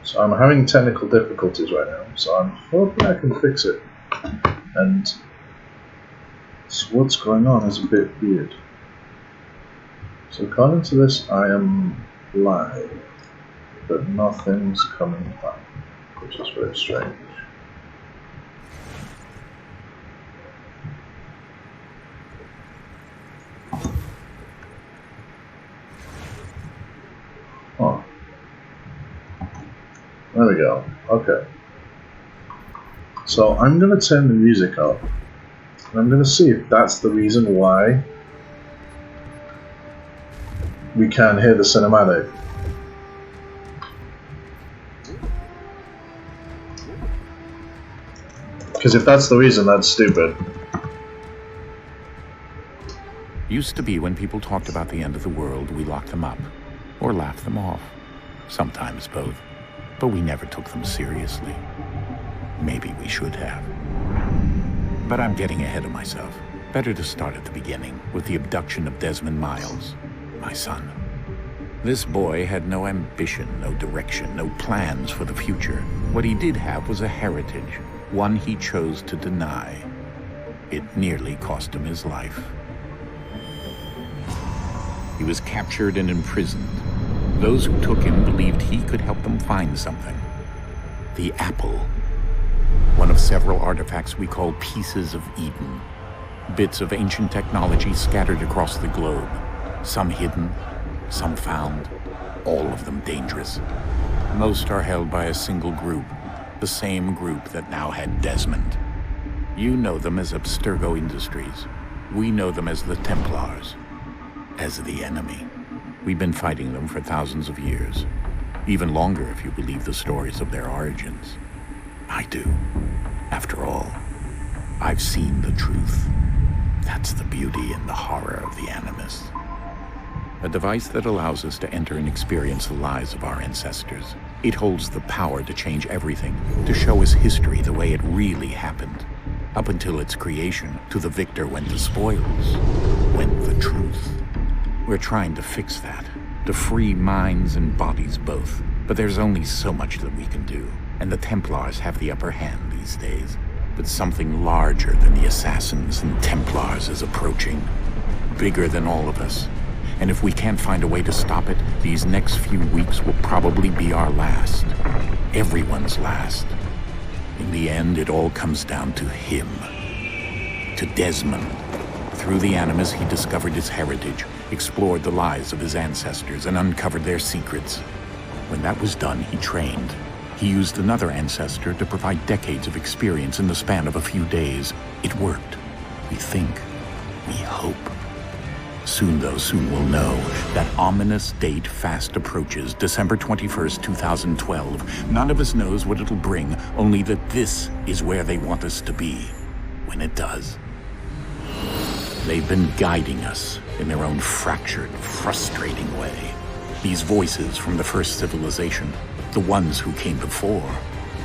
So I'm having technical difficulties right now, so I'm hoping I can fix it. And so what's going on is a bit weird. So according to this, I am live, but nothing's coming back, which is very strange. Oh. There we go. Okay. So I'm going to turn the music up. And I'm going to see if that's the reason why we can't hear the cinematic. Because if that's the reason, that's stupid. Used to be when people talked about the end of the world, we locked them up. Or laughed them off. Sometimes both. But we never took them seriously. Maybe we should have. But I'm getting ahead of myself. Better to start at the beginning, with the abduction of Desmond Miles, my son. This boy had no ambition, no direction, no plans for the future. What he did have was a heritage, one he chose to deny. It nearly cost him his life. He was captured and imprisoned. Those who took him believed he could help them find something. The apple. One of several artifacts we call pieces of Eden. Bits of ancient technology scattered across the globe. Some hidden, some found, all of them dangerous. Most are held by a single group, the same group that now had Desmond. You know them as Abstergo Industries. We know them as the Templars, as the enemy. We've been fighting them for thousands of years. Even longer if you believe the stories of their origins. I do. After all, I've seen the truth. That's the beauty and the horror of the Animus. A device that allows us to enter and experience the lives of our ancestors. It holds the power to change everything, to show us history the way it really happened. Up until its creation, to the victor went the spoils, went the truth. We're trying to fix that, to free minds and bodies both. But there's only so much that we can do, and the Templars have the upper hand these days. But something larger than the Assassins and Templars is approaching, bigger than all of us. And if we can't find a way to stop it, these next few weeks will probably be our last. Everyone's last. In the end, it all comes down to him. To Desmond. Through the Animus, he discovered his heritage, explored the lives of his ancestors, and uncovered their secrets. When that was done, he trained. He used another ancestor to provide decades of experience in the span of a few days. It worked. We think. We hope. Soon we'll know. That ominous date fast approaches, December 21st, 2012. None of us knows what it'll bring, only that this is where they want us to be, when it does. They've been guiding us in their own fractured, frustrating way. These voices from the first civilization, the ones who came before,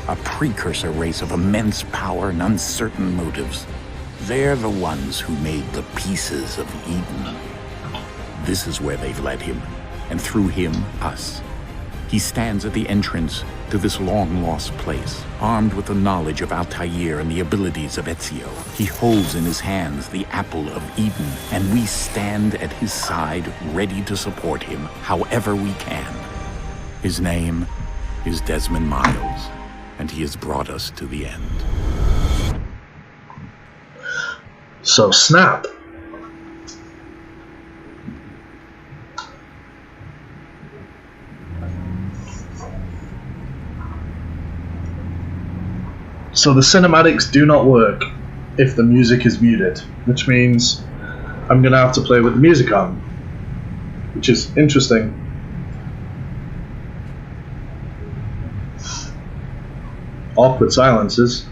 a precursor race of immense power and uncertain motives. They're the ones who made the pieces of Eden. This is where they've led him, and through him, us. He stands at the entrance to this long-lost place, armed with the knowledge of Altair and the abilities of Ezio. He holds in his hands the apple of Eden, and we stand at his side, ready to support him however we can. His name is Desmond Miles, and he has brought us to the end. So snap. So the cinematics do not work if the music is muted, which means I'm going to have to play with the music on, which is interesting. Awkward silences.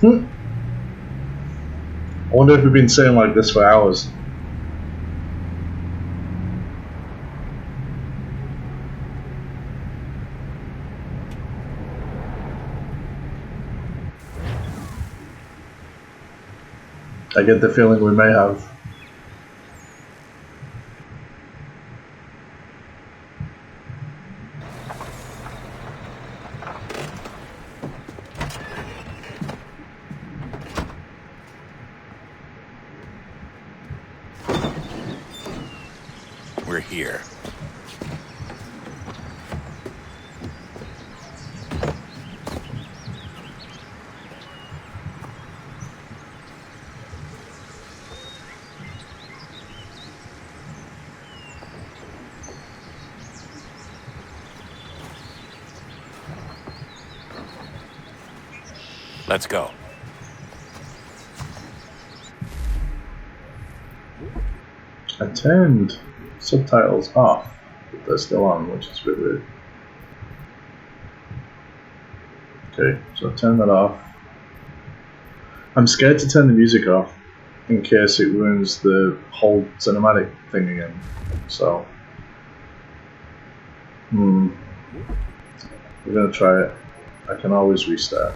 I wonder if we've been sitting like this for hours. I get the feeling we may have. We're here. Let's go. I turned subtitles off, but they're still on, which is a bit weird. Okay, so I turned that off. I'm scared to turn the music off in case it ruins the whole cinematic thing again. So, we're gonna try it. I can always restart.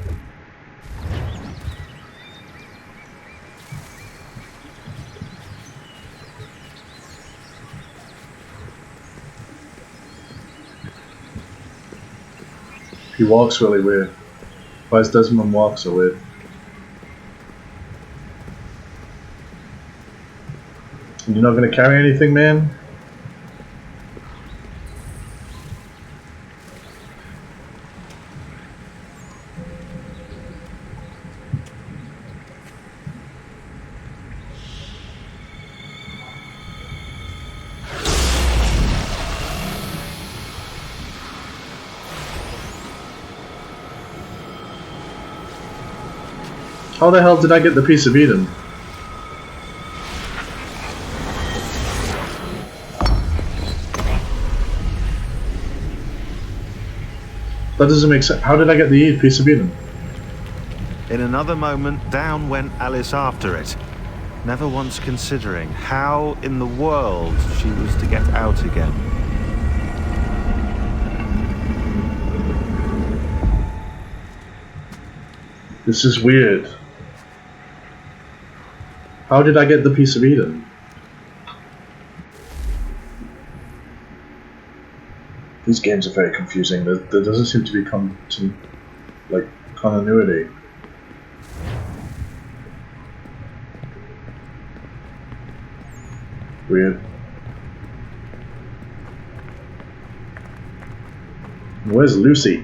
He walks really weird. Why does Desmond walk so weird? You're not gonna carry anything, man? How the hell did I get the piece of Eden? That doesn't make sense. How did I get the piece of Eden? In another moment, down went Alice after it, never once considering how in the world she was to get out again. This is weird. How did I get the piece of Eden? These games are very confusing. There doesn't seem to be continuity. Weird. Where's Lucy?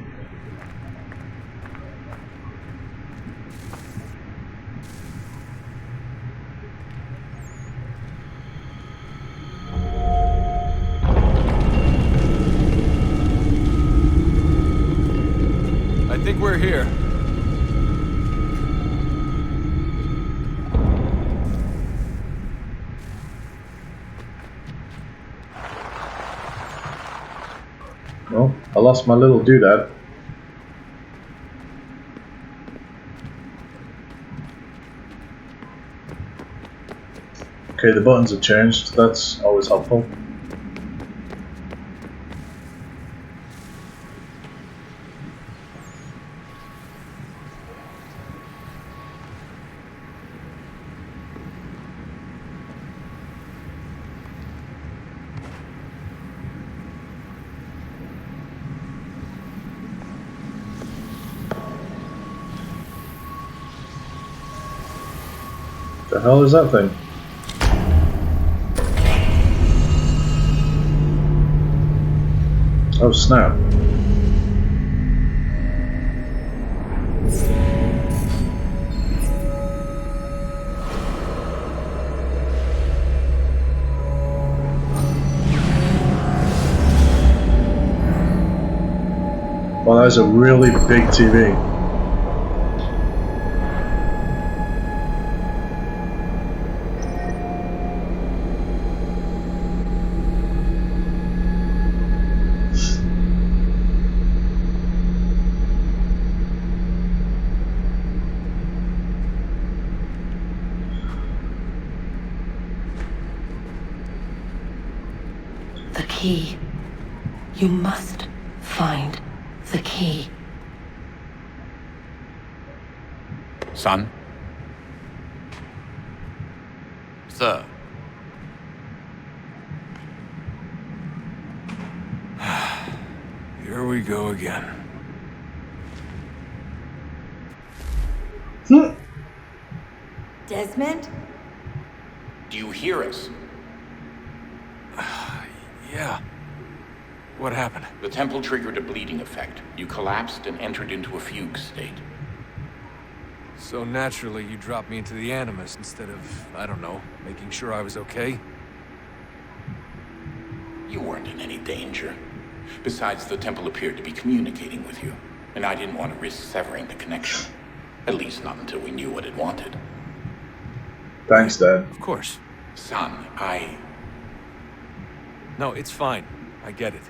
I think we're here. Well, I lost my little doodad. Okay, the buttons have changed. That's always helpful. The hell is that thing? Oh snap. Well, that is a really big TV. key. You must find the key. Son? Sir. Here we go again. Desmond? Do you hear us? Yeah. What happened? The temple triggered a bleeding effect. You collapsed and entered into a fugue state. So naturally, you dropped me into the Animus instead of, I don't know, making sure I was okay? You weren't in any danger. Besides, the temple appeared to be communicating with you, and I didn't want to risk severing the connection. At least not until we knew what it wanted. Thanks, Dad. Of course. Son, No, it's fine. I get it.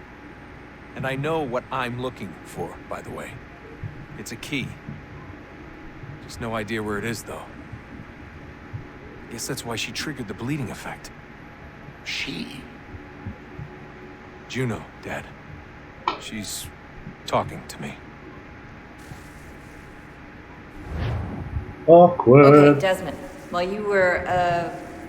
And I know what I'm looking for, by the way. It's a key. Just no idea where it is, though. Guess that's why she triggered the bleeding effect. She? Juno, Dad. She's talking to me. Awkward. Okay, Desmond. While you were,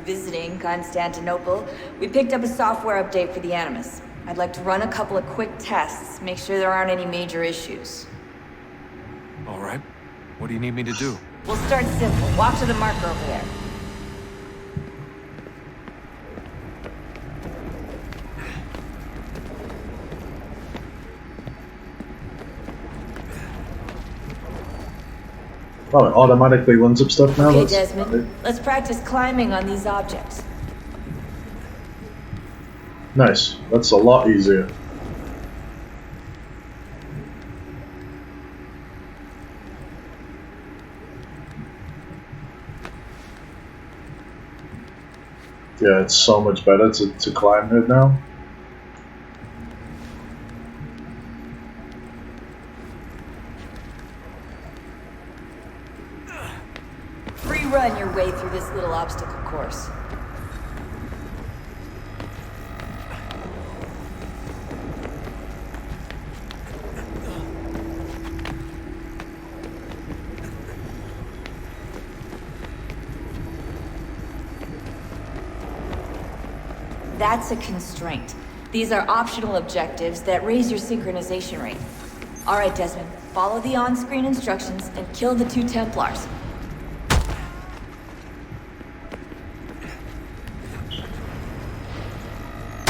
visiting Constantinople, we picked up a software update for the Animus. I'd like to run a couple of quick tests, make sure there aren't any major issues. All right. What do you need me to do? We'll start simple. Walk to the marker over there. Oh, it automatically runs up stuff now? Okay, That's- Desmond. Let's practice climbing on these objects. Nice. That's a lot easier. Yeah, it's so much better to climb it now. Free run your way through this little obstacle course. That's a constraint. These are optional objectives that raise your synchronization rate. All right, Desmond, follow the on-screen instructions and kill the 2 Templars.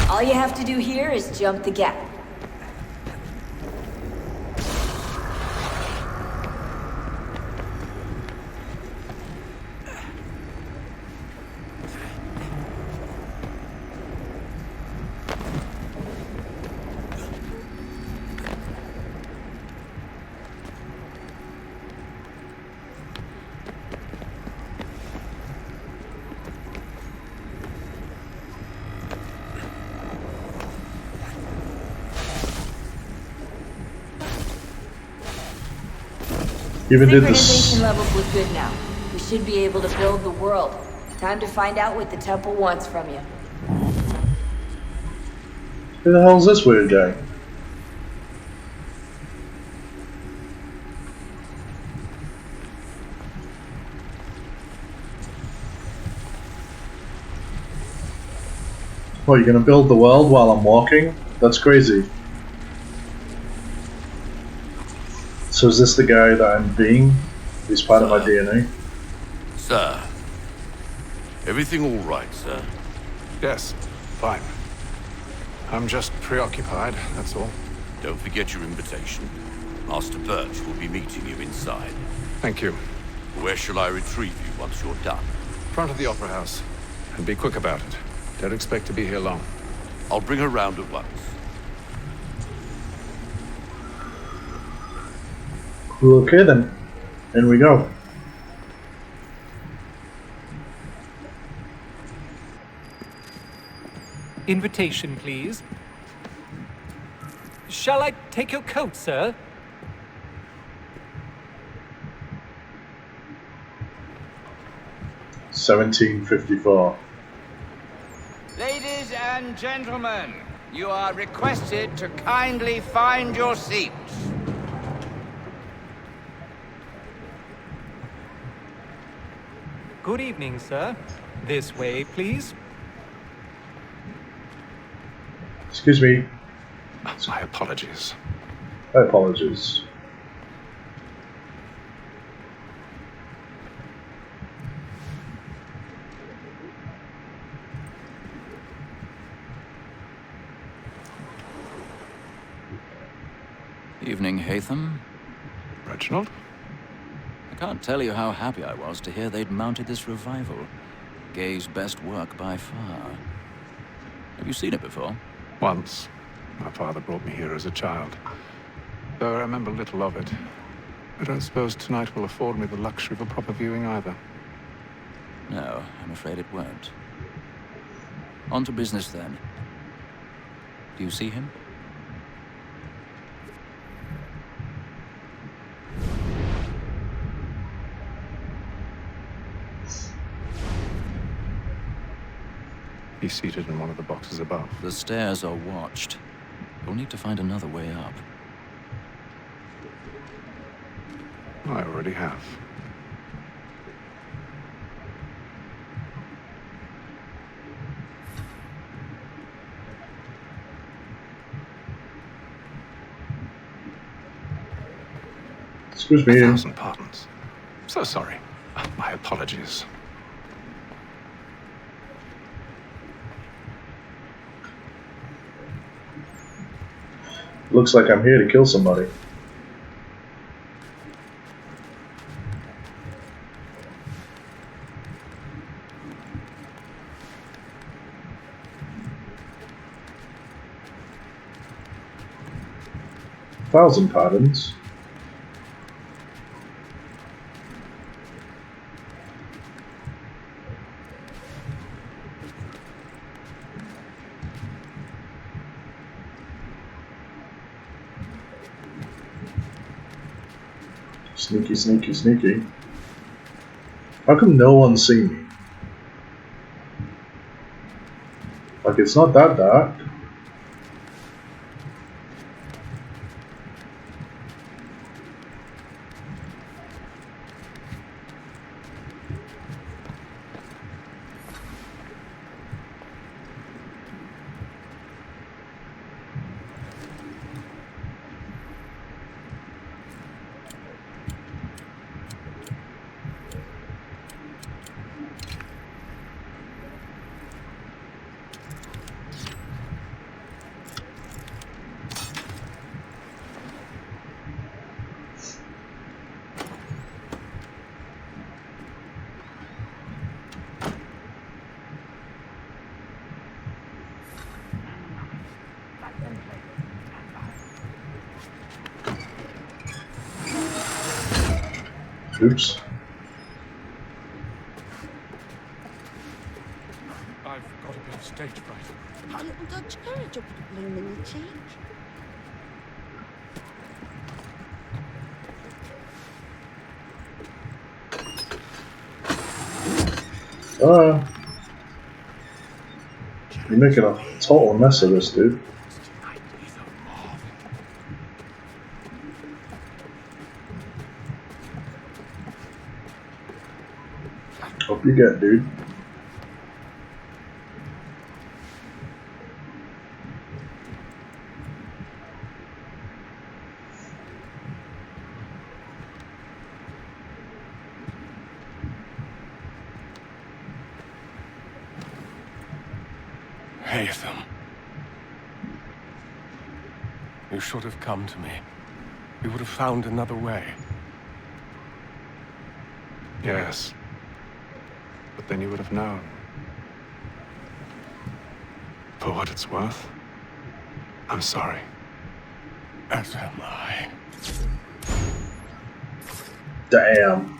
All you have to do here is jump the gap. Even did Synchronization this. levels look good now. We should be able to build the world. Time to find out what the temple wants from you. Who the hell's this weird guy? What, you're gonna build the world while I'm walking? That's crazy. So is this the guy that I'm being? He's part of my DNA? Sir. Everything all right, sir? Yes, fine. I'm just preoccupied, that's all. Don't forget your invitation. Master Birch will be meeting you inside. Thank you. Where shall I retrieve you once you're done? Front of the Opera House. And be quick about it. Don't expect to be here long. I'll bring her round at once. Okay then. In we go. Invitation, please. Shall I take your coat, sir? $17.54. Ladies and gentlemen, You are requested to kindly find your seats. Good evening, sir. This way, please. Excuse me. My apologies. My apologies. Evening, Hatham. Reginald? I can't tell you how happy I was to hear they'd mounted this revival. Gay's best work by far. Have you seen it before? Once. My father brought me here as a child. Though I remember little of it. I don't suppose tonight will afford me the luxury of a proper viewing either. No, I'm afraid it won't. On to business then. Do you see him? He's seated in one of the boxes above. The stairs are watched. You'll need to find another way up. I already have. Excuse me. 1,000 pardons. So sorry. My apologies. Looks like I'm here to kill somebody. Thousand pardons. Sneaky, sneaky, sneaky. How come no one's seen me? Like, it's not that dark. Oops. I've got a bit of stage fright. Got a little Dodge carriage up with a bloom in the cheek. You're making a total mess of this, dude. Hope you get, dude. Hatham. You should have come to me. We would have found another way. Yes. But then you would have known. For what it's worth, I'm sorry. As am I. Damn.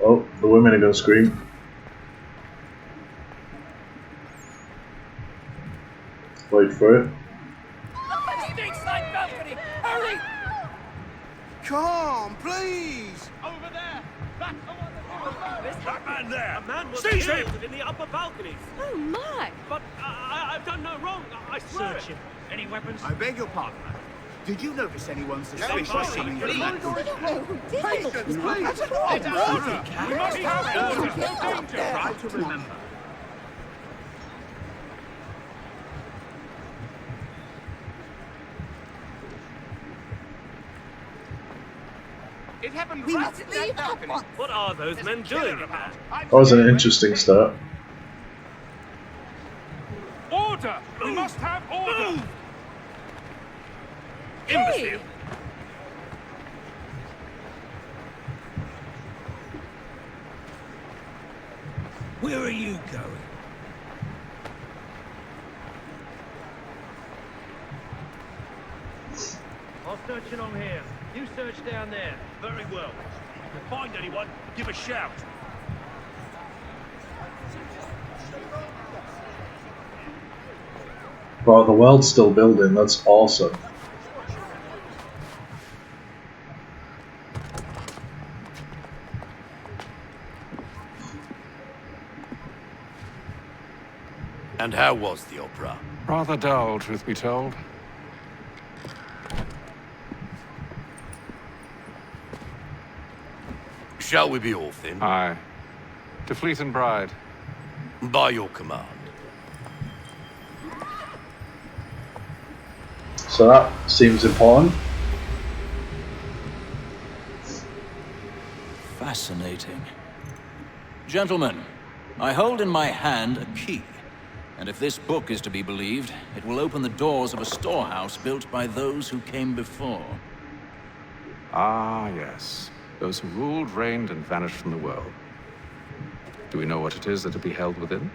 Oh, the women are going to scream. Wait for it. Come on, please! Over there! That's the one that That man there! A man was Seize killed him! in the upper balconies. Oh my! But I've done no wrong. I swear Search it. him. Any weapons? I beg your pardon, madam. Did you notice anyone suspicious sorry, coming please. from that? Patience, please! Let order! We must have order! No danger! Try to remember. It happened right at that balcony. What are those men doing in there? That was an interesting start. Order! We must have order! Imbecile! Where are you going? I'll search in on here. You search down there. Very well. If you find anyone, give a shout. Wow, the world's still building. That's awesome. And how was the opera? Rather dull, truth be told. Shall we be off then? Aye. To Fleet and Bride. By your command. So that seems important. Fascinating. Gentlemen, I hold in my hand a key. And if this book is to be believed, it will open the doors of a storehouse built by those who came before. Ah, yes. Those who ruled, reigned, and vanished from the world. Do we know what it is that will be held within?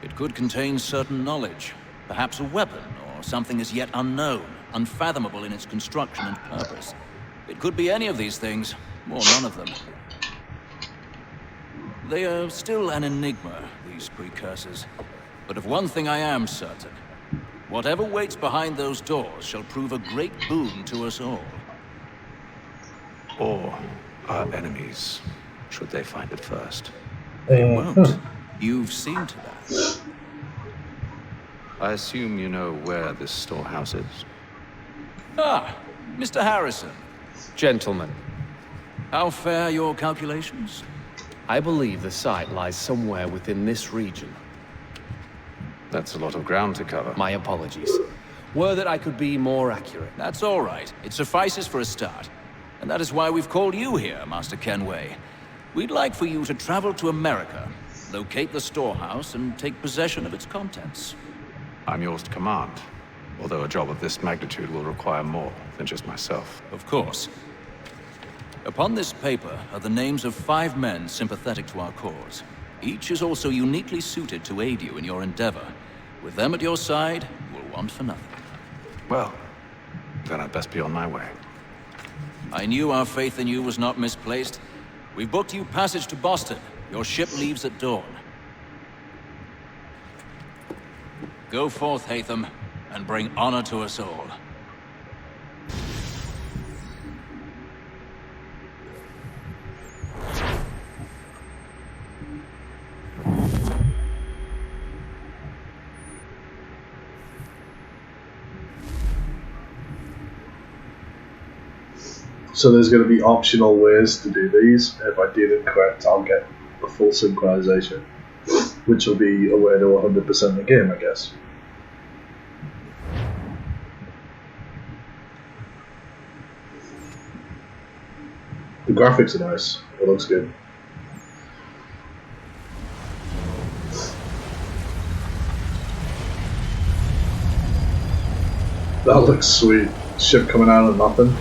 It could contain certain knowledge. Perhaps a weapon, or something as yet unknown, unfathomable in its construction and purpose. It could be any of these things, or none of them. They are still an enigma, these precursors. But of one thing I am certain. Whatever waits behind those doors shall prove a great boon to us all. Or our enemies, should they find it first. They won't. You've seen to that. I assume you know where this storehouse is? Ah, Mr. Harrison. Gentlemen, How fare your calculations? I believe the site lies somewhere within this region. That's a lot of ground to cover. My apologies. Were that I could be more accurate. That's all right. It suffices for a start. And that is why we've called you here, Master Kenway. We'd like for you to travel to America, locate the storehouse, and take possession of its contents. I'm yours to command, although a job of this magnitude will require more than just myself. Of course. Upon this paper are the names of 5 men sympathetic to our cause. Each is also uniquely suited to aid you in your endeavor. With them at your side, you will want for nothing. Well, then I'd best be on my way. I knew our faith in you was not misplaced. We've booked you passage to Boston. Your ship leaves at dawn. Go forth, Hatham, and bring honor to us all. So there's going to be optional ways to do these. If I did it correct, I'll get the full synchronization, which will be a way to 100% the game, I guess. The graphics are nice. It looks good. That looks sweet. Ship coming out of nothing.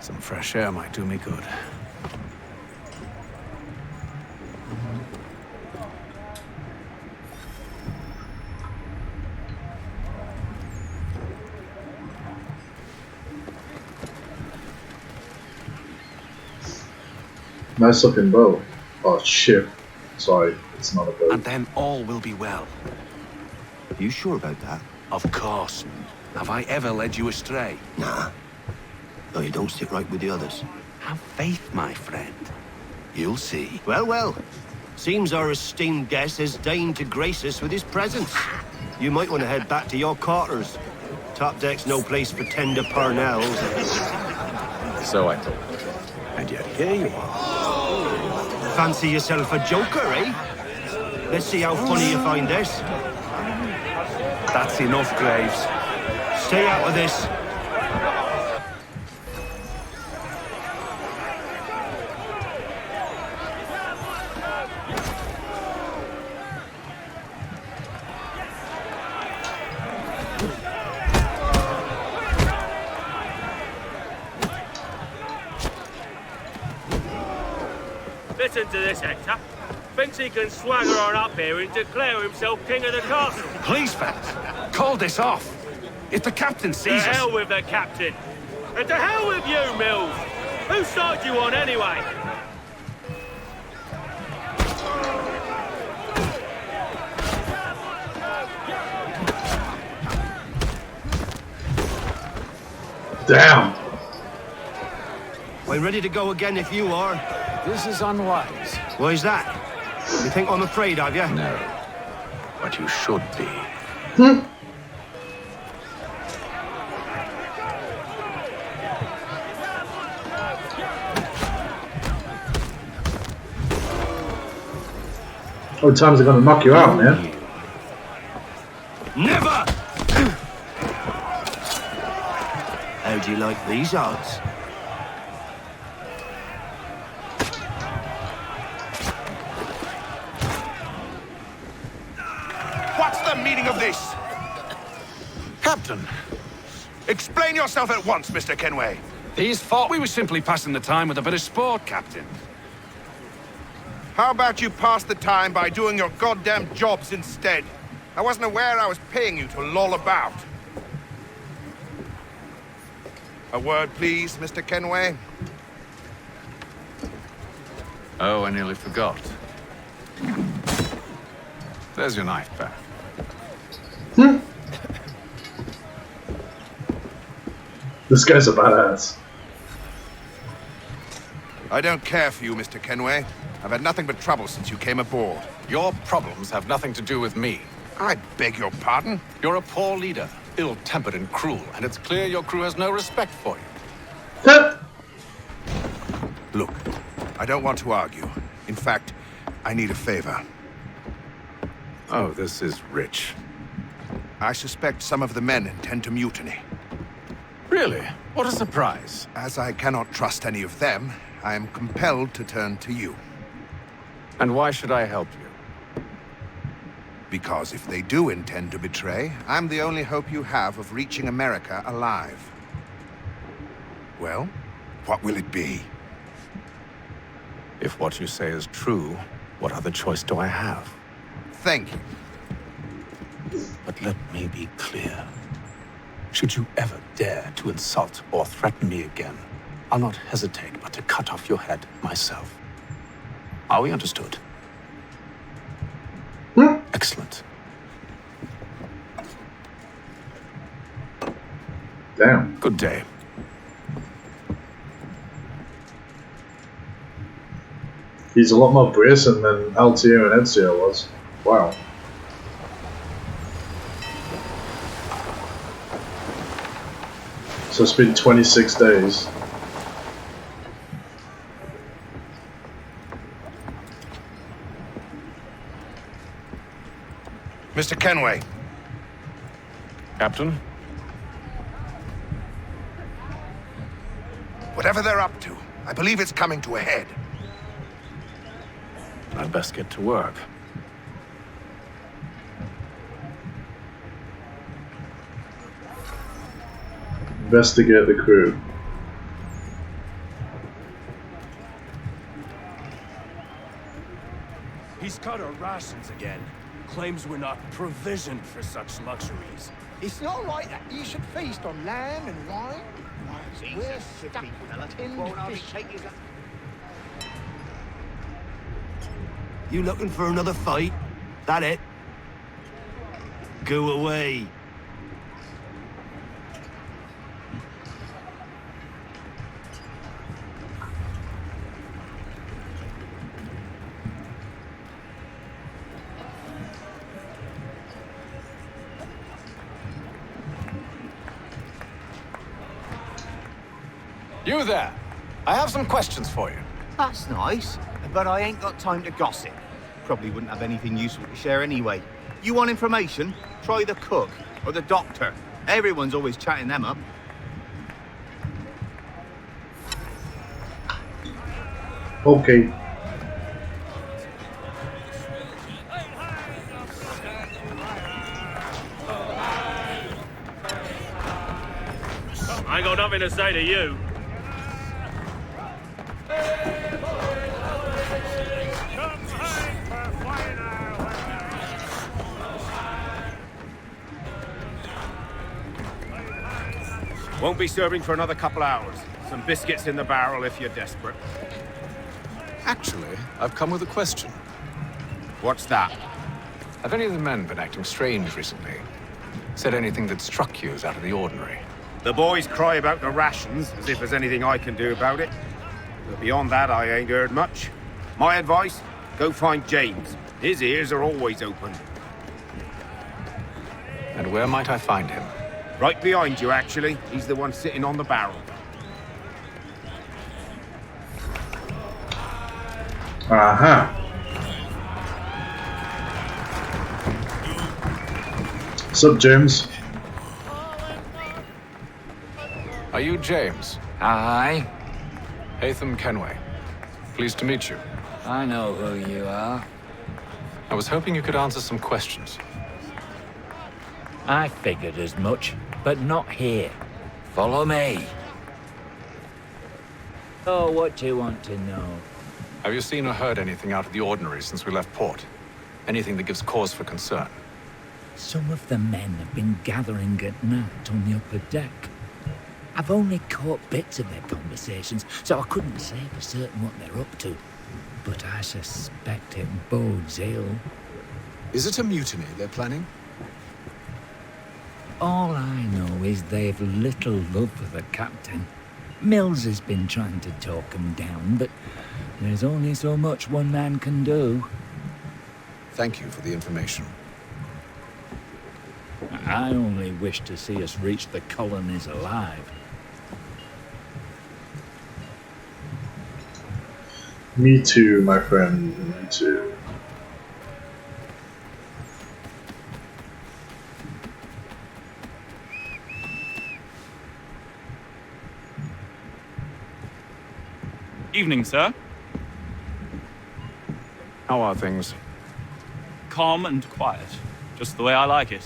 Some fresh air might do me good. Nice looking boat. Oh, ship. Sorry, it's not a boat. And then all will be well. Are you sure about that? Of course. Have I ever led you astray? Nah. No, you don't stick right with the others. Have faith, my friend. You'll see. Well, well. Seems our esteemed guest has deigned to grace us with his presence. You might want to head back to your quarters. Top deck's no place for tender parnells. So I thought. And yet here you are. Fancy yourself a joker, eh? Let's see how funny you find this. That's enough, Graves. Stay out of this. Listen to this, Hector. Thinks he can swagger on up here and declare himself king of the castle. Please, fellas, call this off. If the captain sees To us... hell with the captain. And to hell with you, Mills. Whose side you on, anyway? Damn. I'm ready to go again if you are. This is unwise. Why's that? You think I'm afraid of you? No. But you should be. How many times are gonna knock you out, man? Never! How do you like these odds? What's the meaning of this? Captain, Explain yourself at once, Mr. Kenway. these thought we were simply passing the time with a bit of sport, Captain. How about you pass the time by doing your goddamn jobs instead? I wasn't aware I was paying you to loll about. A word, please, Mr. Kenway. Oh, I nearly forgot. There's your knife back. This guy's a badass. I don't care for you, Mr. Kenway. I've had nothing but trouble since you came aboard. Your problems have nothing to do with me. I beg your pardon? You're a poor leader, ill-tempered and cruel, and it's clear your crew has no respect for you. Look, I don't want to argue. In fact, I need a favor. Oh, this is rich. I suspect some of the men intend to mutiny. Really? What a surprise. As I cannot trust any of them, I am compelled to turn to you. And why should I help you? Because if they do intend to betray, I'm the only hope you have of reaching America alive. Well, what will it be? If what you say is true, what other choice do I have? Thank you. But let me be clear. Should you ever dare to insult or threaten me again, I'll not hesitate but to cut off your head myself. Are we understood? Excellent. Damn. Good day. He's a lot more bracing than Altier and Ezio was. Wow. So it's been 26 days. Mr. Kenway. Captain? Whatever they're up to, I believe it's coming to a head. I'd best get to work. Investigate the crew. cut our rations again. Claims we're not provisioned for such luxuries. It's not right that you should feast on lamb and wine. We're stuck with tinned fish. You looking for another fight? That it? Go away. You there! I have some questions for you. That's nice, but I ain't got time to gossip. Probably wouldn't have anything useful to share anyway. You want information? Try the cook or the doctor. Everyone's always chatting them up. Okay. I ain't got nothing to say to you. Won't be serving for another couple hours. Some biscuits in the barrel if you're desperate. Actually, I've come with a question. What's that? Have any of the men been acting strange recently? Said anything that struck you as out of the ordinary? The boys cry about the rations, as if there's anything I can do about it. But beyond that, I ain't heard much. My advice, go find James. His ears are always open. And where might I find him? Right behind you, actually. He's the one sitting on the barrel. Aha. Sup, James? Are you James? Aye. Hatham Kenway. Pleased to meet you. I know who you are. I was hoping you could answer some questions. I figured as much, but not here. Follow me. Oh, what do you want to know? Have you seen or heard anything out of the ordinary since we left port? Anything that gives cause for concern? Some of the men have been gathering at night on the upper deck. I've only caught bits of their conversations, so I couldn't say for certain what they're up to. But I suspect it bodes ill. Is it a mutiny they're planning? All I know is they've little love for the captain. Mills has been trying to talk him down, but there's only so much one man can do. Thank you for the information. I only wish to see us reach the colonies alive. Me too, my friend. Me too. Evening, sir. How are things? Calm and quiet. Just the way I like it.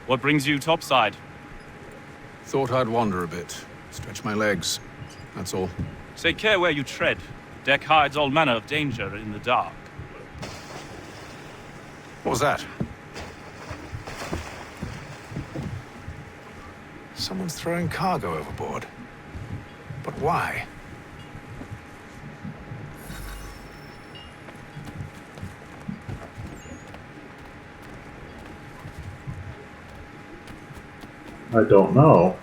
What brings you topside? Thought I'd wander a bit. Stretch my legs. That's all. Take care where you tread. The deck hides all manner of danger in the dark. What was that? Someone's throwing cargo overboard. But why? I don't know.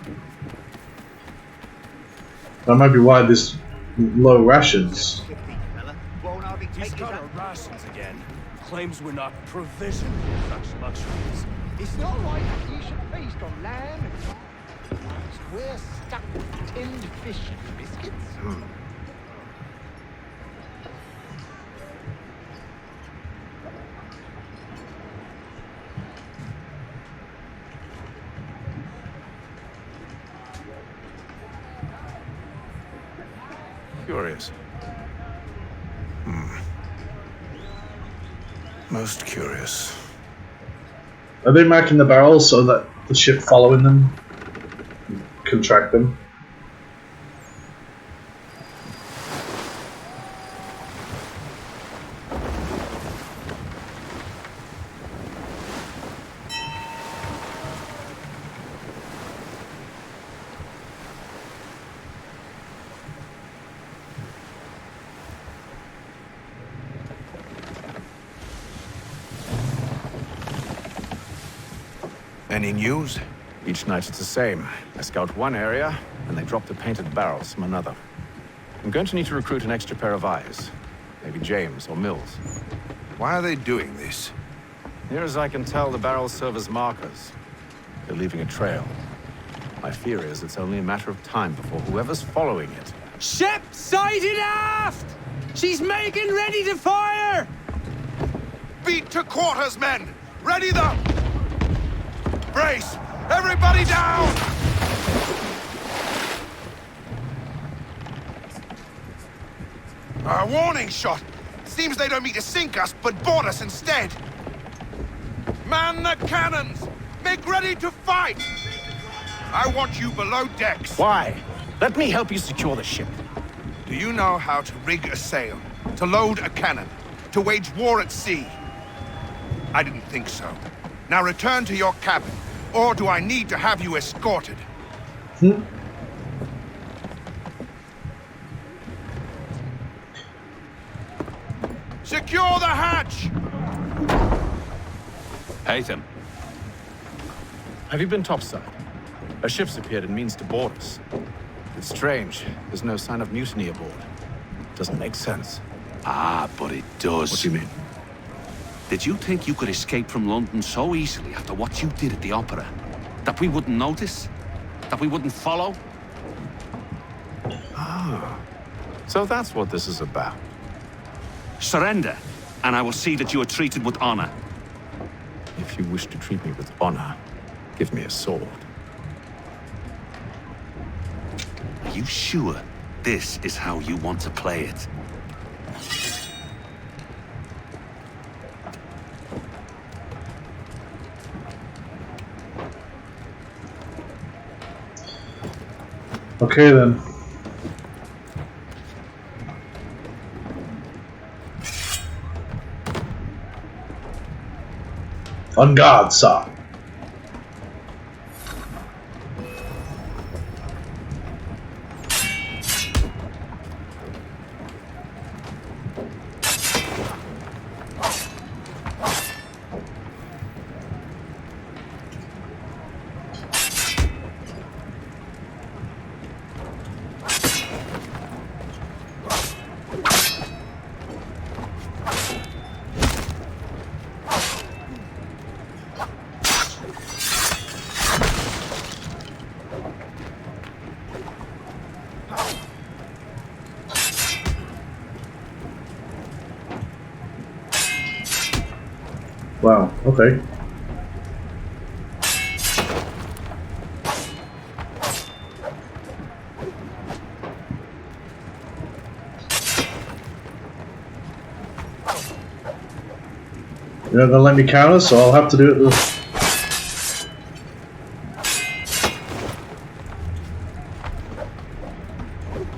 That might be why this low rations. He's cut our rations again. Claims we're not provisioned for such luxuries. It's not right that you should feast on lamb and wine. We're stuck with tinned fish and biscuits. Curious. Most curious. Are they marking the barrels so that the ship following them can track them? Any news? Each night it's the same. I scout one area, and they drop the painted barrels from another. I'm going to need to recruit an extra pair of eyes. Maybe James or Mills. Why are they doing this? Near as I can tell, the barrels serve as markers. They're leaving a trail. My fear is it's only a matter of time before whoever's following it. Ship sighted aft! She's making ready to fire! Beat to quarters, men! Ready the... Brace! Everybody down! A warning shot! Seems they don't mean to sink us, but board us instead! Man the cannons! Make ready to fight! I want you below decks. Why? Let me help you secure the ship. Do you know how to rig a sail? To load a cannon? To wage war at sea? I didn't think so. Now return to your cabin, or do I need to have you escorted? Secure the hatch! Haytham. Have you been topside? A ship's appeared and means to board us. It's strange. There's no sign of mutiny aboard. Doesn't make sense. Ah, but it does. What do you mean? Did you think you could escape from London so easily after what you did at the opera? That we wouldn't notice? That we wouldn't follow? Ah. So that's what this is about. Surrender, and I will see that you are treated with honor. If you wish to treat me with honor, give me a sword. Are you sure this is how you want to play it? Okay then. On guard, sir. Wow, okay. You're not gonna let me counter, so I'll have to do it this.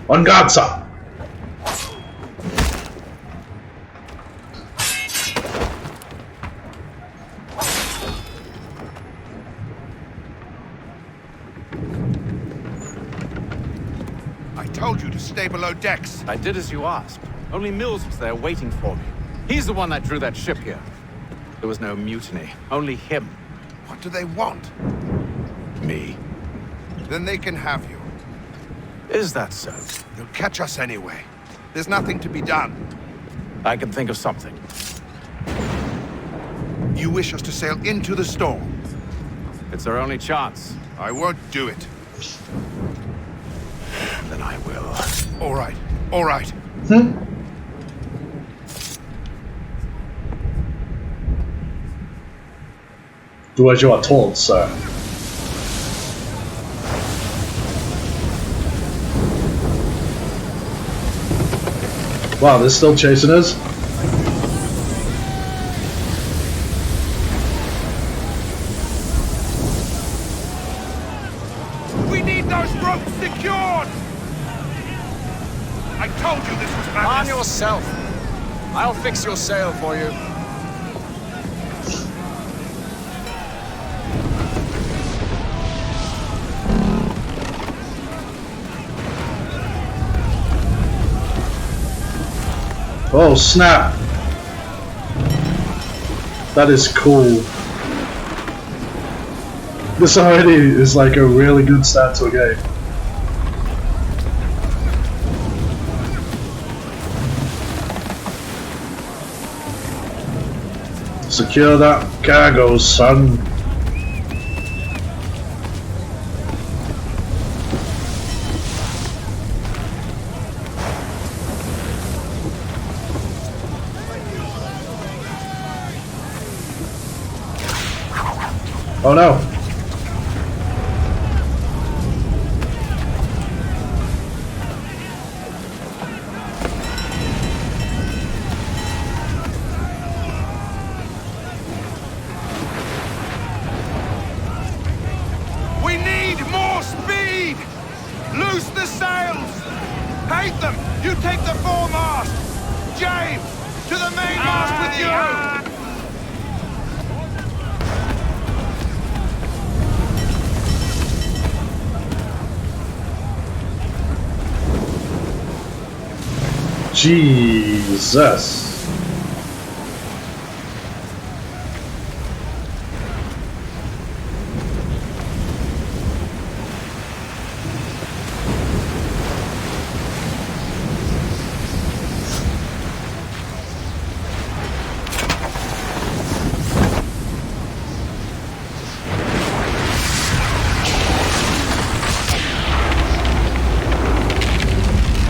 On guard, sir! Told you to stay below decks. I did as you asked. Only Mills was there waiting for me. He's the one that drew that ship here. There was no mutiny, only him. What do they want? Me. Then they can have you. Is that so? They'll catch us anyway. There's nothing to be done. I can think of something. You wish us to sail into the storm? It's our only chance. I won't do it. Then I will. All right. All right. Do as you are told, sir. Wow, they're still chasing us? We need those ropes secured! I told you this was madness. On yourself. I'll fix your sail for you. Oh snap! That is cool. This already is like a really good start to a game. Secure that cargo, son. Oh no! We need more speed! Loose the sails! Hate them! You take the foremast! James! To the mainmast with you! Jesus.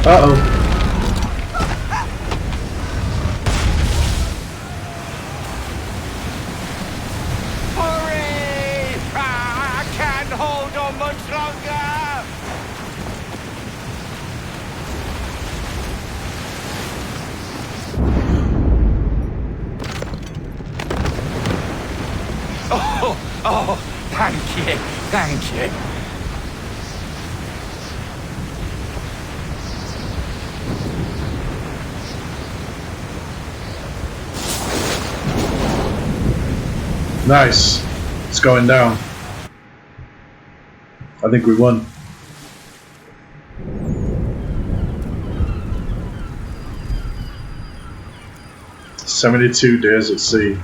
Uh-oh. Oh, thank you, thank you. Nice. It's going down. I think we won. "72 days at sea."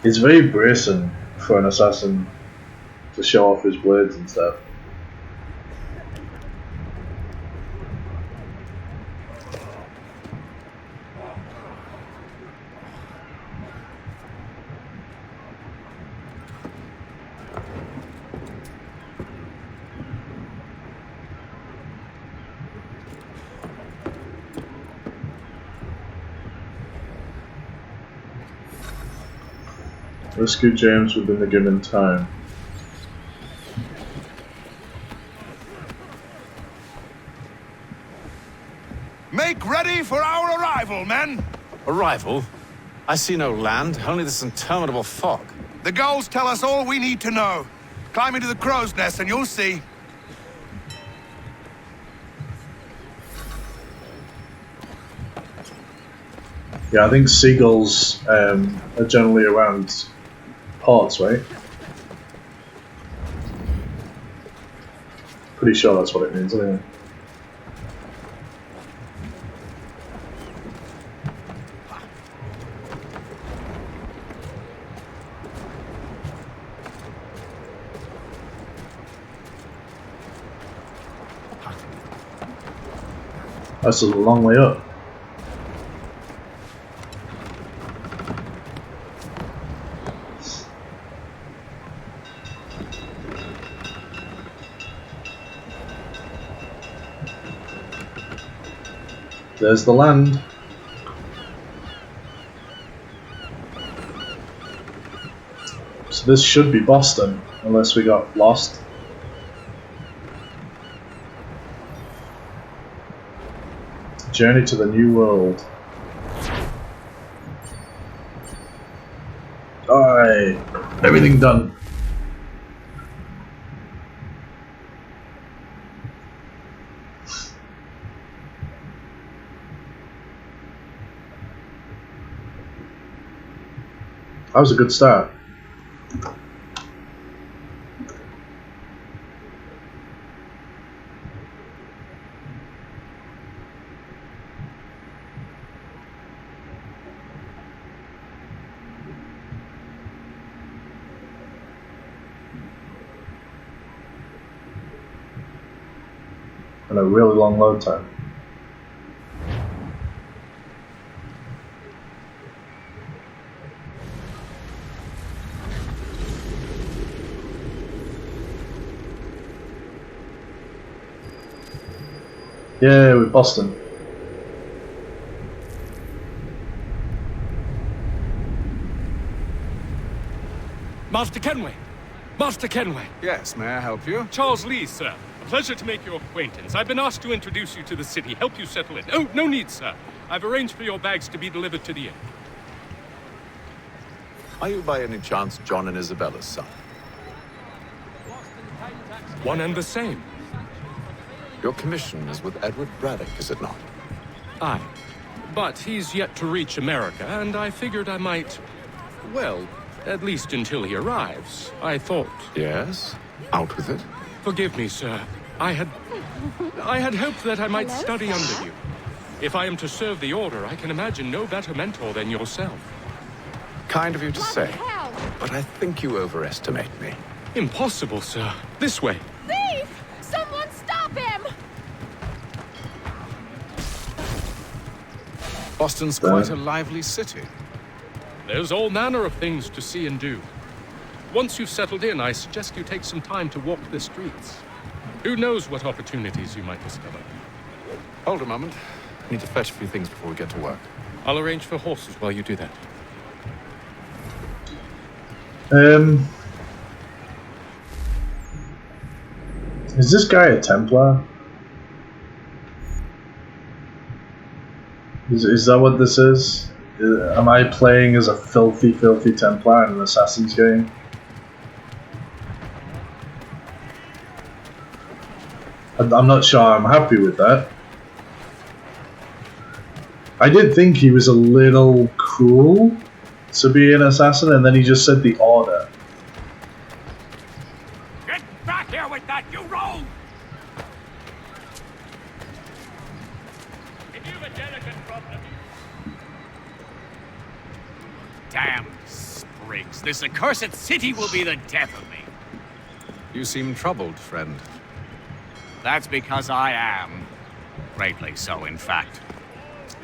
It's very bracing for an assassin to show off his blades and stuff. Rescue James within the given time. Make ready for our arrival, men! Arrival? I see no land, only this interminable fog. The gulls tell us all we need to know. Climb into the crow's nest and you'll see. Yeah, I think seagulls are generally around ports, right? Pretty sure that's what it means anyway. That's a long way up. There's the land. So this should be Boston, unless we got lost. Journey to the New World. Alright, everything done. That was a good start. And a really long load time. Yeah, with Boston. Master Kenway! Master Kenway! Yes, may I help you? Charles Lee, sir. A pleasure to make your acquaintance. I've been asked to introduce you to the city, help you settle in. Oh, no need, sir. I've arranged for your bags to be delivered to the inn. Are you by any chance John and Isabella's son? One and the same. Your commission is with Edward Braddock, is it not? Aye. But he's yet to reach America, and I figured I might... well, at least until he arrives. I thought... Yes? Out with it. Forgive me, sir. I had hoped that I might study under you. If I am to serve the Order, I can imagine no better mentor than yourself. Kind of you to say, but I think you overestimate me. Impossible, sir. This way. Thief! Someone stop him! Boston's quite a lively city. There's all manner of things to see and do. Once you've settled in, I suggest you take some time to walk the streets. Who knows what opportunities you might discover. Hold a moment. I need to fetch a few things before we get to work. I'll arrange for horses while you do that. Is this guy a Templar? Is that what this is? Am I playing as a filthy Templar in an Assassin's game? I'm not sure I'm happy with that. I did think he was a little cool to be an assassin, and then he just said the Order. Get back here with that, you rogue! If you've a delicate problem... Damn sprigs. This accursed city will be the death of me. You seem troubled, friend. That's because I am. Greatly so, in fact.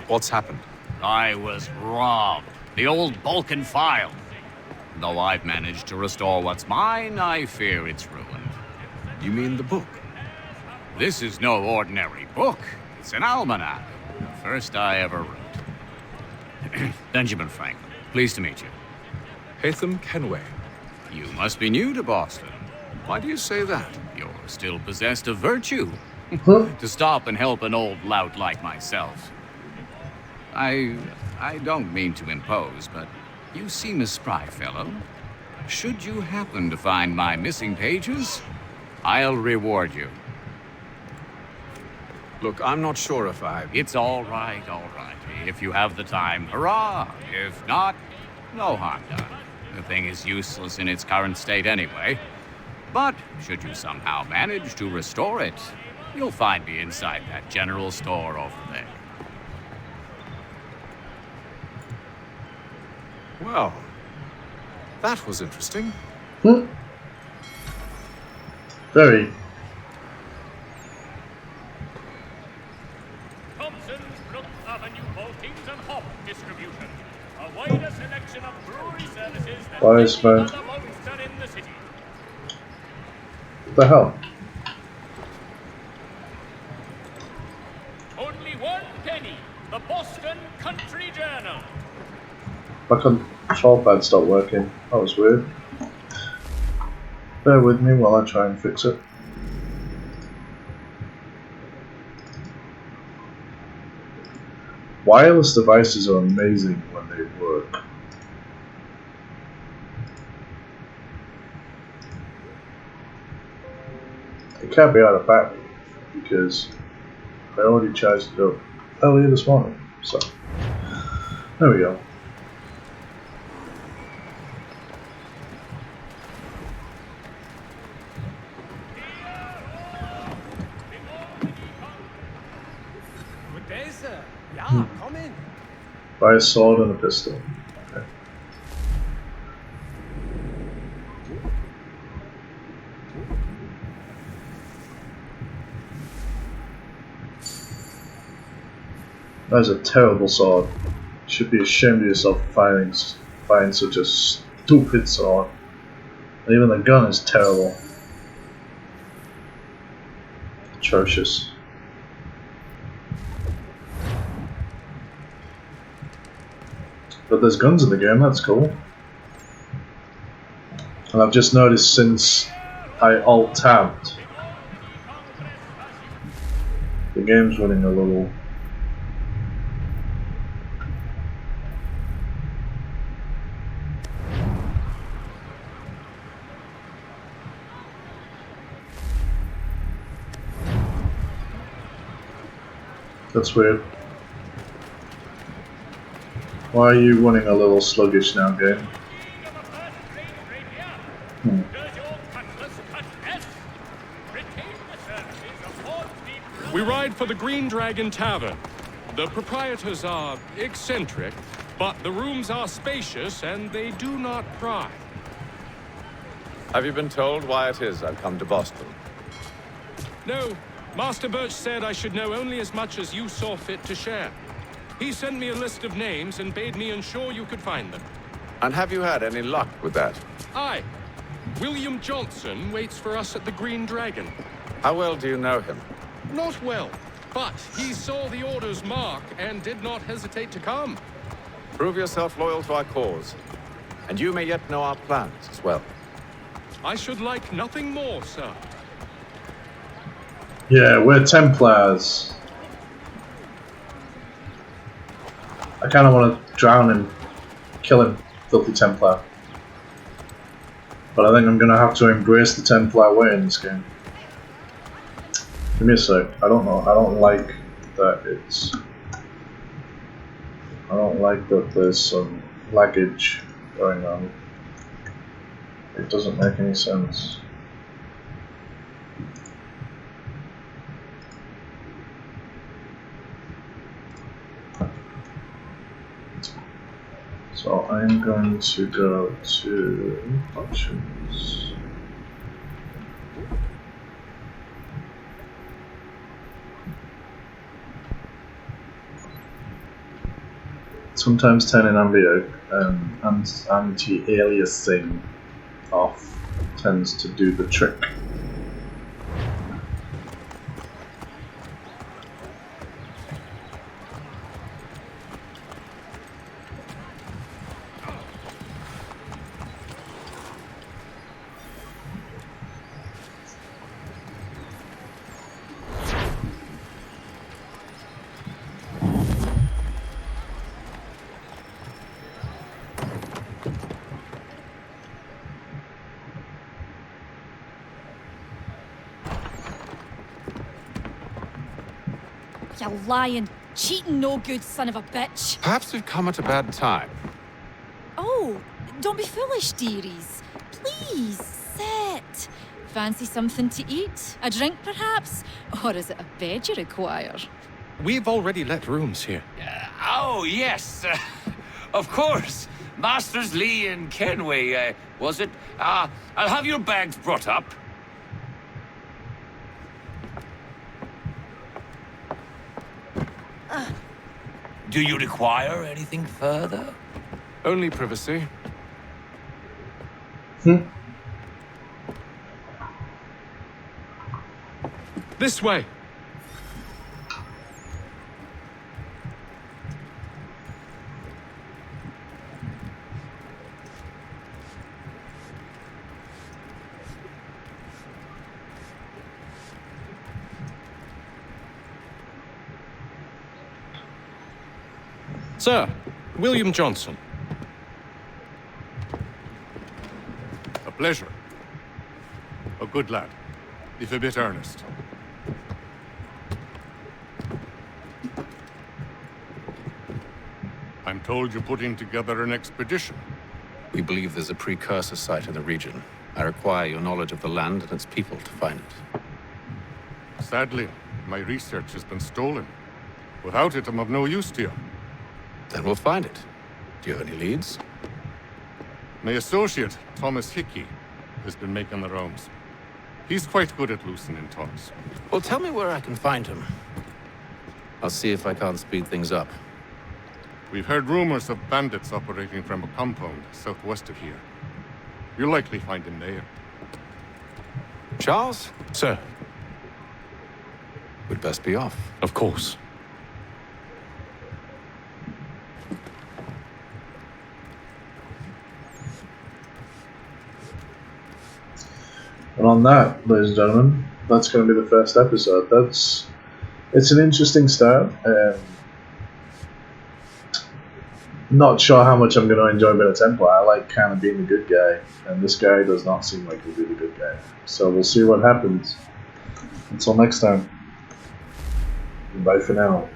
What's happened? I was robbed. The old Balkan file. Though I've managed to restore what's mine, I fear it's ruined. You mean the book? This is no ordinary book. It's an almanac. The first I ever wrote. Benjamin Franklin. Pleased to meet you. Haytham Kenway. You must be new to Boston. Why do you say that? You're still possessed of virtue. To stop and help an old lout like myself. I don't mean to impose, but you seem a spry fellow. Should you happen to find my missing pages, I'll reward you. Look, I'm not sure if I... It's all right. If you have the time, hurrah! If not, no harm done. The thing is useless in its current state anyway. But should you somehow manage to restore it, you'll find me inside that general store over there. Well, that was interesting. Very. Thompson's Brook Avenue Maltings and Hop Distribution. A wider selection of brewery services than Why any is my... other monster in the city. What the hell? Only 1 penny. The Boston Country Journal. My control pad stopped working. That was weird. Bear with me while I try and fix it. Wireless devices are amazing when they work. It can't be out of battery because I already charged it up earlier this morning. So there we go. Good day, sir. Yeah, come in. Buy a sword and a pistol. Okay. That is a terrible sword. You should be ashamed of yourself for fighting such a stupid sword. Even the gun is terrible. Atrocious. But there's guns in the game, that's cool. And I've just noticed since I alt-tabbed, the game's running a little. That's weird. Why are you running a little sluggish now, game? We ride for the Green Dragon Tavern. The proprietors are eccentric, but the rooms are spacious and they do not pry. Have you been told why it is I've come to Boston? No, Master Birch said I should know only as much as you saw fit to share. He sent me a list of names and bade me ensure you could find them. And have you had any luck with that? Aye. William Johnson waits for us at the Green Dragon. How well do you know him? Not well, but he saw the order's mark and did not hesitate to come. Prove yourself loyal to our cause, and you may yet know our plans as well. I should like nothing more, sir. Yeah, we're Templars. I kind of want to drown and kill him, filthy Templar. But I think I'm going to have to embrace the Templar way in this game. Give me a sec. I don't know. I don't like that it's... I don't like that there's some laggage going on. It doesn't make any sense. So I'm going to go to options. Sometimes turning anti-aliasing off tends to do the trick. You lying, cheating, no good son of a bitch. Perhaps we've come at a bad time. Oh, don't be foolish, dearies. Please, sit. Fancy something to eat? A drink, perhaps? Or is it a bed you require? We've already let rooms here. Oh, yes. Of course. Masters Lee and Kenway, was it? I'll have your bags brought up. Do you require anything further? Only privacy. This way. Sir, William Johnson. A pleasure. A good lad, if a bit earnest. I'm told you're putting together an expedition. We believe there's a precursor site in the region. I require your knowledge of the land and its people to find it. Sadly, my research has been stolen. Without it, I'm of no use to you. Then we'll find it. Do you have any leads? My associate, Thomas Hickey, has been making the rounds. He's quite good at loosening tongues. Well, tell me where I can find him. I'll see if I can't speed things up. We've heard rumors of bandits operating from a compound southwest of here. You'll likely find him there. Charles? Sir, We'd best be off. of course. And on that, ladies and gentlemen, that's going to be the first episode. It's an interesting start. Not sure how much I'm going to enjoy being a Templar. I like kind of being the good guy, and this guy does not seem like he'll be the good guy. So we'll see what happens. Until next time, bye for now.